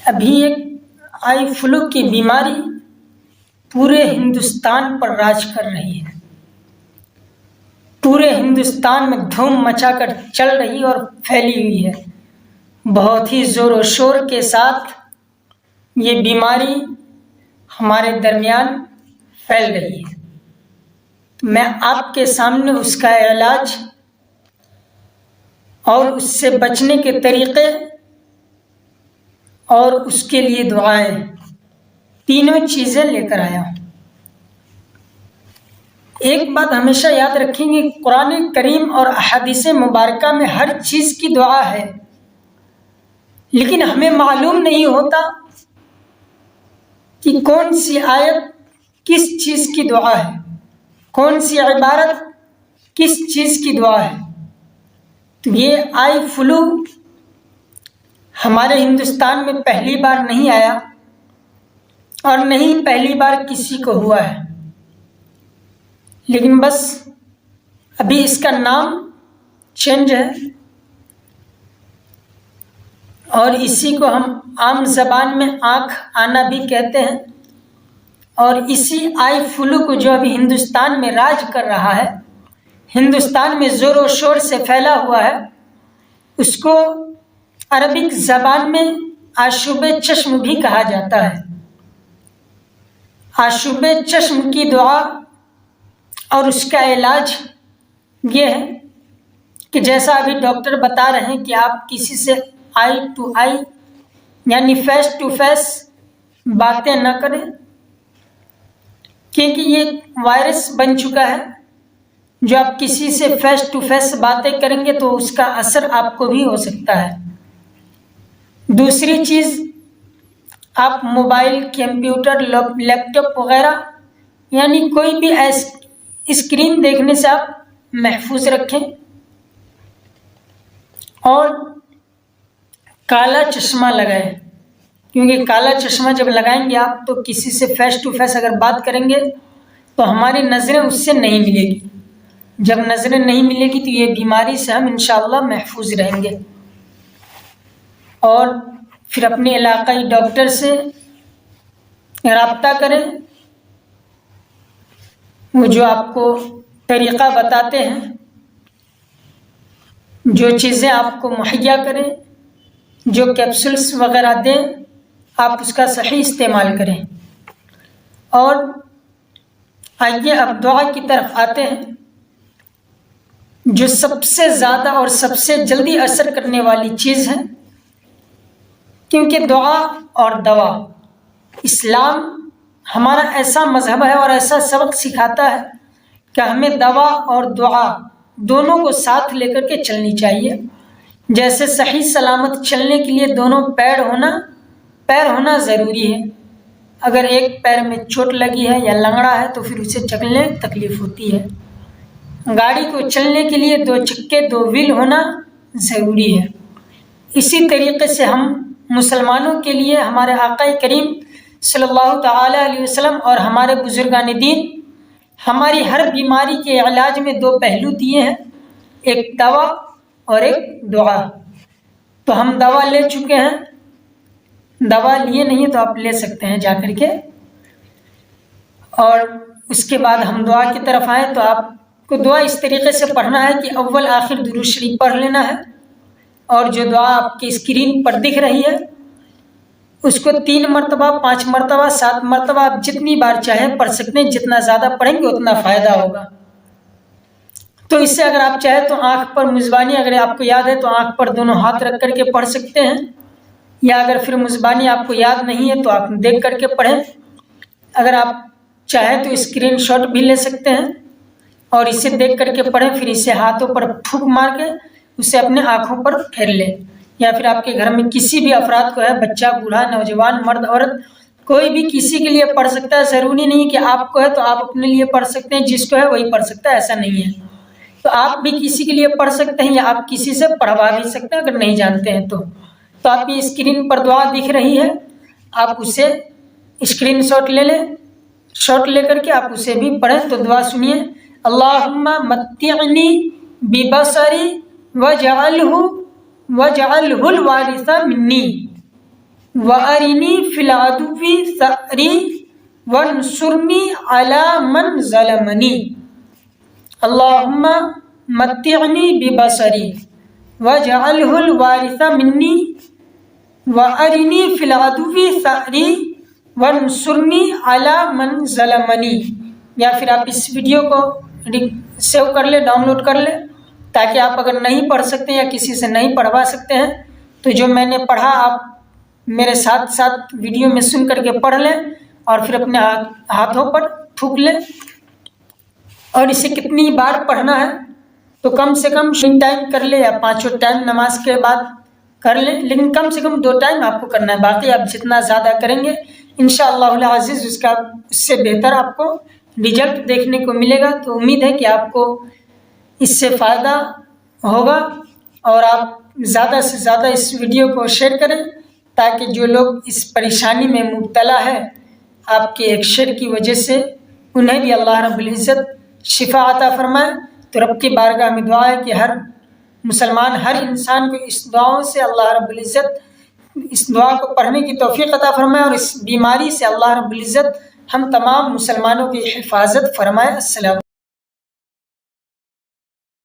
ابھی ایک eye flu کی بیماری پورے ہندوستان پر راج کر رہی ہے، پورے ہندوستان میں دھوم مچا کر چل رہی اور پھیلی ہوئی ہے۔ بہت ہی زور و شور کے ساتھ یہ بیماری ہمارے درمیان پھیل رہی ہے۔ میں آپ کے سامنے اس کا علاج اور اس سے بچنے کے طریقے اور اس کے لیے دعائیں، تینوں چیزیں لے کر آیا ہوں۔ ایک بات ہمیشہ یاد رکھیں گے، قرآن کریم اور احادیث مبارکہ میں ہر چیز کی دعا ہے، لیکن ہمیں معلوم نہیں ہوتا کہ کون سی آیت کس چیز کی دعا ہے، کون سی عبارت کس چیز کی دعا ہے۔ تو یہ آئی فلو ہمارے ہندوستان میں پہلی بار نہیں آیا اور نہیں پہلی بار کسی کو ہوا ہے، لیکن بس ابھی اس کا نام چینج ہے اور اسی کو ہم عام زبان میں آنکھ آنا بھی کہتے ہیں۔ اور اسی آئی فلو کو جو ابھی ہندوستان میں راج کر رہا ہے، ہندوستان میں زور و شور سے پھیلا ہوا ہے، اس کو عربک زبان میں آشوب چشم بھی کہا جاتا ہے۔ آشوب چشم کی دعا اور اس کا علاج یہ ہے کہ جیسا ابھی ڈاکٹر بتا رہے ہیں کہ آپ کسی سے آئی ٹو آئی یعنی فیس ٹو فیس باتیں نہ کریں، کیونکہ یہ وائرس بن چکا ہے۔ جو آپ کسی سے فیس ٹو فیس باتیں کریں گے تو اس کا اثر آپ کو بھی ہو سکتا ہے۔ دوسری چیز، آپ موبائل، کمپیوٹر، لیپ ٹاپ وغیرہ یعنی کوئی بھی اسکرین دیکھنے سے آپ محفوظ رکھیں، اور کالا چشمہ لگائیں، کیونکہ کالا چشمہ جب لگائیں گے آپ تو کسی سے فیس ٹو فیس اگر بات کریں گے تو ہماری نظریں اس سے نہیں ملے گی۔ جب نظریں نہیں ملے گی تو یہ بیماری سے ہم انشاءاللہ محفوظ رہیں گے۔ اور پھر اپنے علاقائی ڈاکٹر سے رابطہ کریں، وہ جو آپ کو طریقہ بتاتے ہیں، جو چیزیں آپ کو مہیا کریں، جو کیپسولس وغیرہ دیں، آپ اس کا صحیح استعمال کریں۔ اور آئیے اب دعا کی طرف آتے ہیں، جو سب سے زیادہ اور سب سے جلدی اثر کرنے والی چیز ہے، کیونکہ دعا اور دوا، اسلام ہمارا ایسا مذہب ہے اور ایسا سبق سکھاتا ہے کہ ہمیں دوا اور دعا دونوں کو ساتھ لے کر کے چلنی چاہیے۔ جیسے صحیح سلامت چلنے کے لیے دونوں پیر ہونا ضروری ہے۔ اگر ایک پیر میں چوٹ لگی ہے یا لنگڑا ہے تو پھر اسے چلنے تکلیف ہوتی ہے۔ گاڑی کو چلنے کے لیے 2 چکے 2 وہیل ہونا ضروری ہے۔ اسی طریقے سے ہم مسلمانوں کے لیے ہمارے آقا کریم صلی اللہ تعالی علیہ وسلم اور ہمارے بزرگان دین ہماری ہر بیماری کے علاج میں 2 پہلو دیے ہیں، ایک دوا اور ایک دعا۔ تو ہم دوا لے چکے ہیں، دوا لیے نہیں تو آپ لے سکتے ہیں جا کر کے۔ اور اس کے بعد ہم دعا کی طرف آئیں تو آپ کو دعا اس طریقے سے پڑھنا ہے کہ اول آخر درود شریف پڑھ لینا ہے، اور جو دعا آپ کی اسکرین پر دکھ رہی ہے اس کو 3 مرتبہ 5 مرتبہ 7 مرتبہ آپ جتنی بار چاہیں پڑھ سکتے ہیں۔ جتنا زیادہ پڑھیں گے اتنا فائدہ ہوگا۔ تو اس سے اگر آپ چاہیں تو آنکھ پر مزبانی، اگر آپ کو یاد ہے تو آنکھ پر دونوں ہاتھ رکھ کر کے پڑھ سکتے ہیں، یا اگر پھر مزبانی آپ کو یاد نہیں ہے تو آپ دیکھ کر کے پڑھیں۔ اگر آپ چاہیں تو اسکرین شاٹ بھی لے سکتے ہیں اور اسے دیکھ کر کے پڑھیں، پھر اسے ہاتھوں پر پھونک مار کے اسے اپنے آنکھوں پر پھیر لیں، یا پھر آپ کے گھر میں کسی بھی افراد کو ہے، بچہ، بوڑھا، نوجوان، مرد، عورت، کوئی بھی کسی کے لیے پڑھ سکتا ہے۔ ضروری نہیں کہ آپ کو ہے تو آپ اپنے لیے پڑھ سکتے ہیں، جس کو ہے وہی پڑھ سکتا ہے، ایسا نہیں ہے۔ تو آپ بھی کسی کے لیے پڑھ سکتے ہیں یا آپ کسی سے پڑھوا بھی سکتے ہیں اگر نہیں جانتے ہیں تو آپ کی اسکرین پر دعا دکھ رہی ہے، آپ اسے اسکرین شاٹ لے لیں، شاٹ لے کر کے آپ اسے بھی پڑھیں۔ تو دعا سنیے، اللہم متعنی ببصری وجعلہ الوارث منی۔ وَأَرِنِي فِي الْعَدُوِّ ثَأْرِي وَانْصُرْنِي عَلَى مَنْ ظَلَمَنِي اللہم متعنی ببصری وَاجْعَلْهُ الْوَارِثَ مِنِّي وَأَرِنِي فِي الْعَدُوِّ ثَأْرِي وَانْصُرْنِي عَلَى مَنْ ظَلَمَنِي۔ یا پھر آپ اس ویڈیو کو سیو کر لیں، ڈاؤن لوڈ کر لیں، تاکہ آپ اگر نہیں پڑھ سکتے یا کسی سے نہیں پڑھوا سکتے ہیں تو جو میں نے پڑھا آپ میرے ساتھ ساتھ ویڈیو میں سن کر کے پڑھ لیں اور پھر اپنے ہاتھوں پر تھوک لیں۔ اور اسے کتنی بار پڑھنا ہے تو کم سے کم 3 ٹائم کر لیں یا 5 ٹائم نماز کے بعد کر لیں، لیکن کم سے کم 2 ٹائم آپ کو کرنا ہے، باقی آپ جتنا زیادہ کریں گے انشاءاللہ العزیز اس سے بہتر آپ کو رزلٹ دیکھنے کو ملے گا۔ تو امید ہے کہ آپ کو اس سے فائدہ ہوگا اور آپ زیادہ سے زیادہ اس ویڈیو کو شیئر کریں تاکہ جو لوگ اس پریشانی میں مبتلا ہے آپ کے ایک شیئر کی وجہ سے انہیں بھی اللہ رب العزت شفا عطا فرمائے۔ تو رب کی بارگاہ میں دعا ہے کہ ہر مسلمان، ہر انسان کو اس دعاؤں سے اللہ رب العزت اس دعا کو پڑھنے کی توفیق عطا فرمائے اور اس بیماری سے اللہ رب العزت ہم تمام مسلمانوں کی حفاظت فرمائے۔ السلام